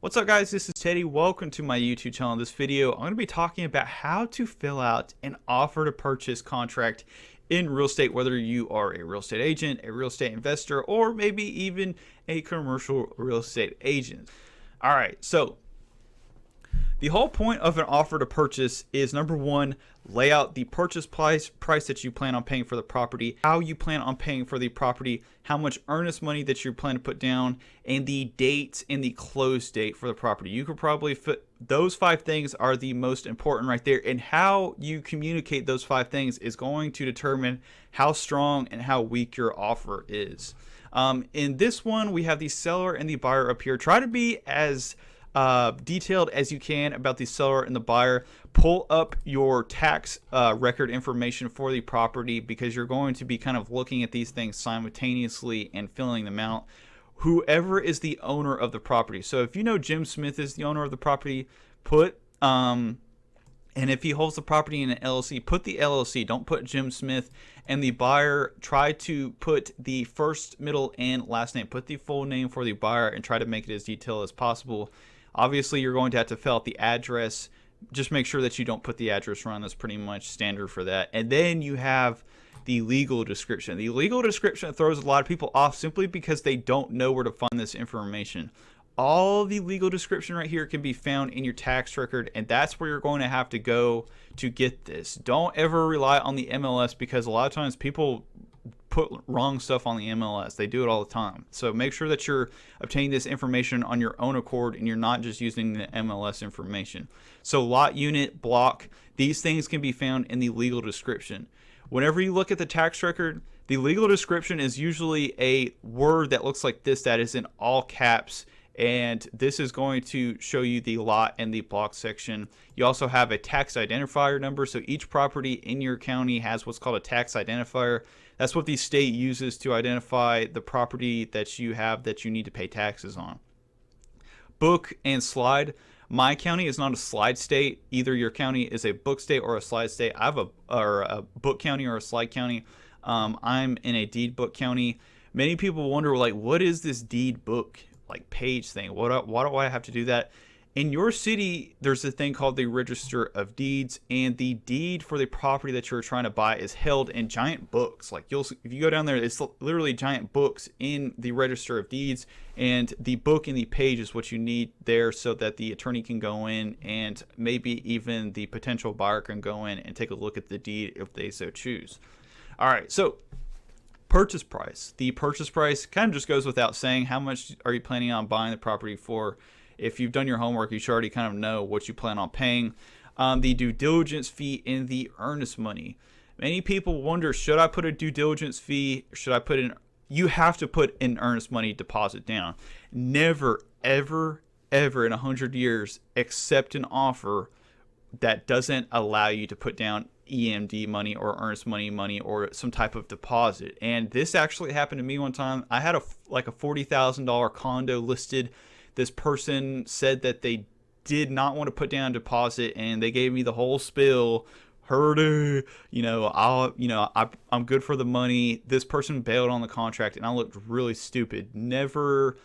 What's up, guys? This is Teddy. Welcome to my YouTube channel. In this video, I'm going to be talking about how to fill out an offer to purchase contract in real estate, whether you are a real estate agent, a real estate investor, or maybe even a commercial real estate agent. All right, so the whole point of an offer to purchase is, number one, lay out the purchase price that you plan on paying for the property, how you plan on paying for the property, how much earnest money that you plan to put down, and the date and the close date for the property. You could probably fit those 5 things are the most important right there, and how you communicate those 5 things is going to determine how strong and how weak your offer is. In this one, we have the seller and the buyer up here. Try to be as detailed as you can about the seller and the buyer. Pull up your tax record information for the property, because you're going to be kind of looking at these things simultaneously and filling them out. Whoever is the owner of the property. So if you know Jim Smith is the owner of the property, put and if he holds the property in an LLC, put the LLC. Don't put Jim Smith. And the buyer, try to put the first, middle, and last name. Put the full name for the buyer and try to make it as detailed as possible. Obviously, you're going to have to fill out the address. Just make sure that you don't put the address wrong. That's pretty much standard for that. And then you have the legal description. The legal description throws a lot of people off simply because they don't know where to find this information. All the legal description right here can be found in your tax record, and that's where you're going to have to go to get this. Don't ever rely on the MLS, because a lot of times people put wrong stuff on the MLS. They do it all the time. So make sure that you're obtaining this information on your own accord and you're not just using the MLS information. So lot, unit, block, these things can be found in the legal description. Whenever you look at the tax record, the legal description is usually a word that looks like this, that is in all caps, and this is going to show you the lot and the block section. You also have a tax identifier number. So each property in your county has what's called a tax identifier. That's what the state uses to identify the property that you have that you need to pay taxes on. Book and slide. My county is not a slide state. Either your county is a book state or a slide state. I have a book county or a slide county. I'm in a deed book county. Many people wonder, like, what is this deed book like page thing? Why do I have to do that? In your city, there's a thing called the Register of Deeds, and the deed for the property that you're trying to buy is held in giant books. Like, if you go down there, it's literally giant books in the Register of Deeds, and the book and the page is what you need there so that the attorney can go in, and maybe even the potential buyer can go in and take a look at the deed if they so choose. All right, so purchase price. The purchase price kind of just goes without saying. How much are you planning on buying the property for? If you've done your homework, you should already kind of know what you plan on paying. The due diligence fee and the earnest money. Many people wonder, should I put a due diligence fee? Should I put in? You have to put an earnest money deposit down. Never, ever, ever in 100 years accept an offer that doesn't allow you to put down EMD money or earnest money or some type of deposit. And this actually happened to me one time. I had a $40,000 condo listed. This person said that they did not want to put down a deposit, and they gave me the whole spiel. I'm good for the money. This person bailed on the contract, and I looked really stupid. Never,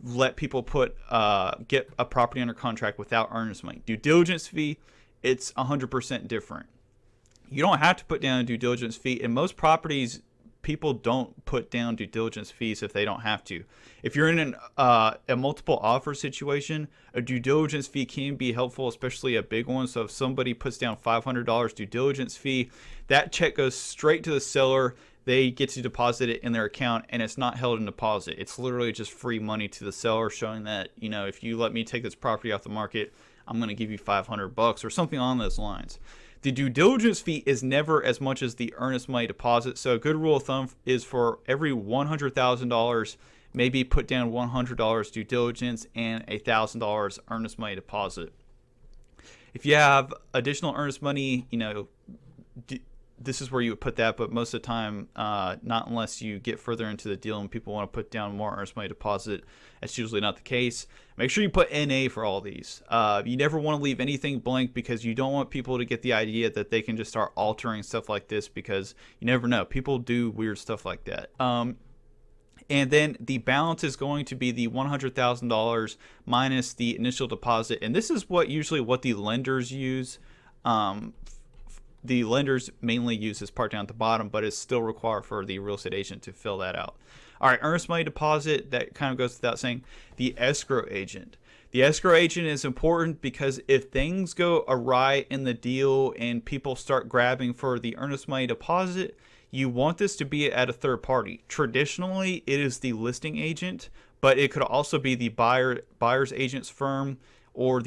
let people get a property under contract without earnest money. Due diligence fee, it's 100% different. You don't have to put down a due diligence fee. In most properties, people don't put down due diligence fees if they don't have to. If you're in a multiple offer situation, a due diligence fee can be helpful, especially a big one. So if somebody puts down $500 due diligence fee, that check goes straight to the seller. They get to deposit it in their account, and it's not held in deposit. It's literally just free money to the seller, showing that, if you let me take this property off the market, I'm going to give you $500 or something on those lines. The due diligence fee is never as much as the earnest money deposit. So a good rule of thumb is for every $100,000, maybe put down $100 due diligence and $1,000 earnest money deposit. If you have additional earnest money, this is where you would put that, but most of the time, not unless you get further into the deal and people want to put down more earnest money deposit. That's usually not the case. Make sure you put NA for all these. You never want to leave anything blank, because you don't want people to get the idea that they can just start altering stuff like this, because you never know. People do weird stuff like that. And then the balance is going to be the $100,000 minus the initial deposit. And this is what the lenders use. The lenders mainly use this part down at the bottom, but it's still required for the real estate agent to fill that out. All right, earnest money deposit, that kind of goes without saying. The escrow agent. The escrow agent is important because if things go awry in the deal and people start grabbing for the earnest money deposit, you want this to be at a third party. Traditionally, it is the listing agent, but it could also be the buyer's agent's firm, or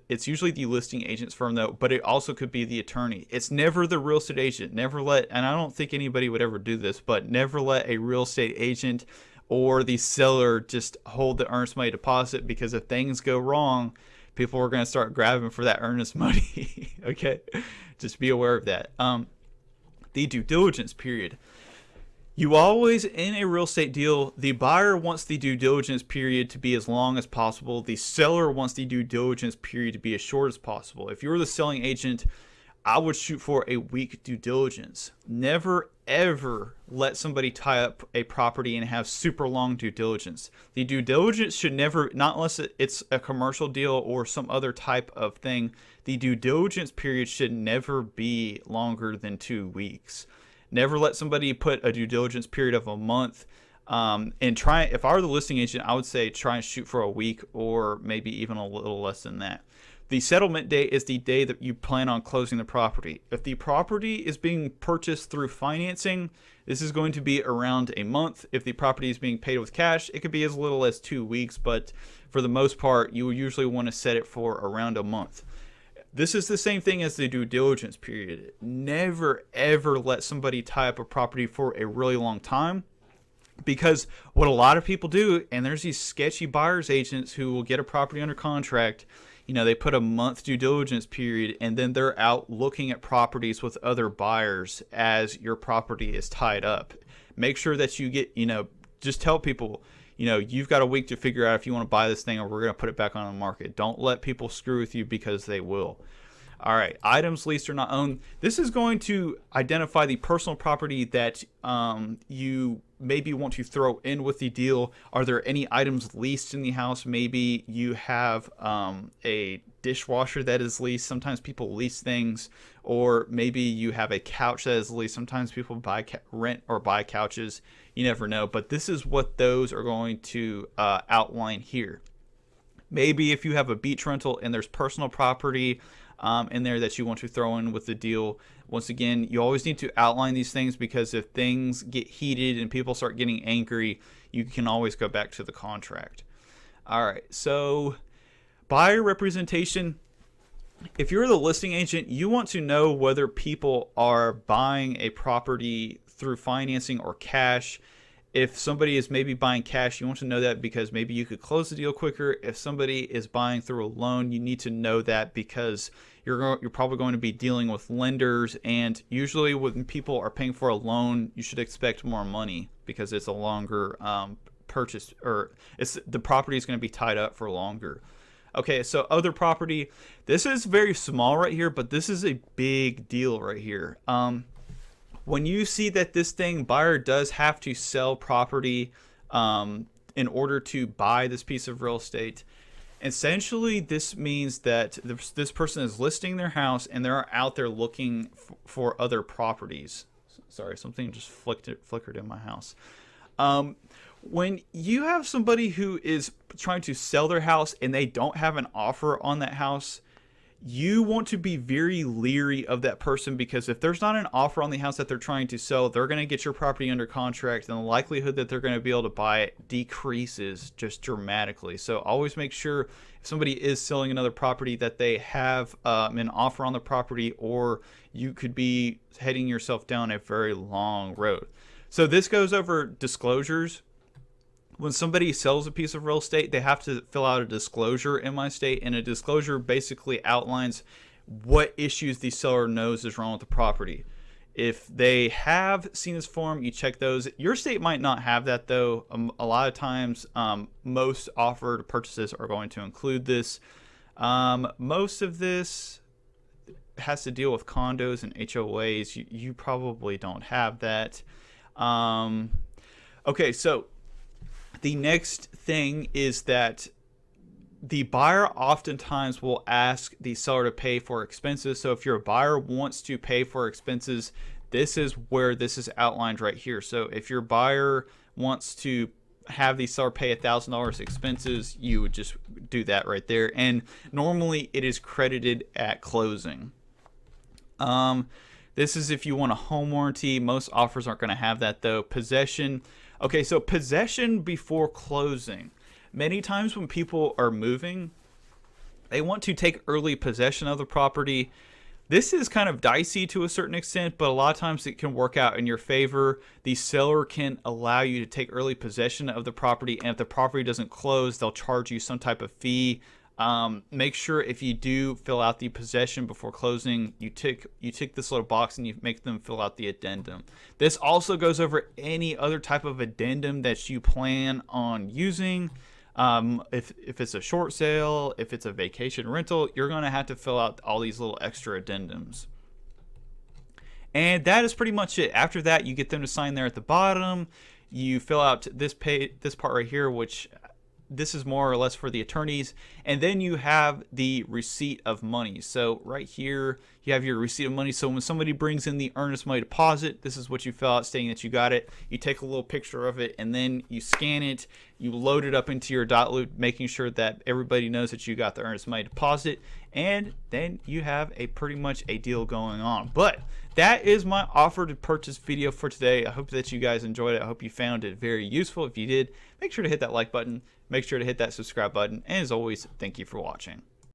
it's usually the listing agent's firm though, but it also could be the attorney. It's never the real estate agent. Never let, and I don't think anybody would ever do this, but never let a real estate agent or the seller just hold the earnest money deposit, because if things go wrong, people are going to start grabbing for that earnest money. Okay, just be aware of that. The due diligence period. You always, in a real estate deal, the buyer wants the due diligence period to be as long as possible. The seller wants the due diligence period to be as short as possible. If you're the selling agent, I would shoot for a week due diligence. Never, ever let somebody tie up a property and have super long due diligence. The due diligence should never, not unless it's a commercial deal or some other type of thing, the due diligence period should never be longer than 2 weeks. Never let somebody put a due diligence period of a month. And try, if I were the listing agent, I would say try and shoot for a week or maybe even a little less than that. The settlement date is the day that you plan on closing the property. If the property is being purchased through financing, this is going to be around a month. If the property is being paid with cash, it could be as little as 2 weeks, but for the most part, you will usually want to set it for around a month. This is the same thing as the due diligence period. Never, ever let somebody tie up a property for a really long time, because what a lot of people do, and there's these sketchy buyer's agents who will get a property under contract, they put a month due diligence period, and then they're out looking at properties with other buyers as your property is tied up. Make sure that you get, just tell people, you've got a week to figure out if you want to buy this thing, or we're going to put it back on the market. Don't let people screw with you, because they will. All right, items leased or not owned. This is going to identify the personal property that you maybe want to throw in with the deal. Are there any items leased in the house? Maybe you have a dishwasher that is leased. Sometimes people lease things. Or maybe you have a couch that is leased. Sometimes people rent or buy couches. You never know. But this is what those are going to outline here. Maybe if you have a beach rental and there's personal property in there that you want to throw in with the deal. Once again, you always need to outline these things, because if things get heated and people start getting angry, you can always go back to the contract. All right, so buyer representation. If you're the listing agent, you want to know whether people are buying a property through financing or cash. If somebody is maybe buying cash, you want to know that, because maybe you could close the deal quicker. If somebody is buying through a loan, you need to know that, because you're probably going to be dealing with lenders, and usually when people are paying for a loan, you should expect more money, because it's a longer purchase, or the property is going to be tied up for longer. Okay, so other property. This is very small right here, but this is a big deal right here. When you see that this buyer does have to sell property in order to buy this piece of real estate, essentially this means that this person is listing their house and they're out there looking for other properties. Sorry, something just flickered in my house. When you have somebody who is trying to sell their house and they don't have an offer on that house, you want to be very leery of that person, because if there's not an offer on the house that they're trying to sell, they're going to get your property under contract, and the likelihood that they're going to be able to buy it decreases just dramatically. So always make sure, if somebody is selling another property, that they have an offer on the property, or you could be heading yourself down a very long road. So this goes over disclosures. When somebody sells a piece of real estate, they have to fill out a disclosure in my state, and a disclosure basically outlines what issues the seller knows is wrong with the property. If they have seen this form, you check those. Your state might not have that, though. A lot of times, most offered purchases are going to include this. Most of this has to deal with condos and HOAs. You probably don't have that. Okay, so The next thing is that the buyer oftentimes will ask the seller to pay for expenses. So if your buyer wants to pay for expenses, this is where this is outlined right here. So if your buyer wants to have the seller pay $1,000 expenses, you would just do that right there. And normally it is credited at closing. This is if you want a home warranty. Most offers aren't going to have that though. Possession. Okay, so possession before closing. Many times when people are moving, they want to take early possession of the property. This is kind of dicey to a certain extent, but a lot of times it can work out in your favor. The seller can allow you to take early possession of the property, and if the property doesn't close, they'll charge you some type of fee. Make sure if you do fill out the possession before closing, you tick this little box and you make them fill out the addendum. This also goes over any other type of addendum that you plan on using. If it's a short sale, if it's a vacation rental, you're going to have to fill out all these little extra addendums. And that is pretty much it. After that, you get them to sign there at the bottom. You fill out this part right here, which this is more or less for the attorneys, and then you have the receipt of money. So right here you have your receipt of money. So when somebody brings in the earnest money deposit, this is what you fill out stating that you got it. You take a little picture of it and then you scan it, you load it up into your dotloop, making sure that everybody knows that you got the earnest money deposit, and then you have pretty much a deal going on. But that is my offer to purchase video for today. I hope that you guys enjoyed it. I hope you found it very useful. If you did, make sure to hit that like button, make sure to hit that subscribe button, and as always, thank you for watching.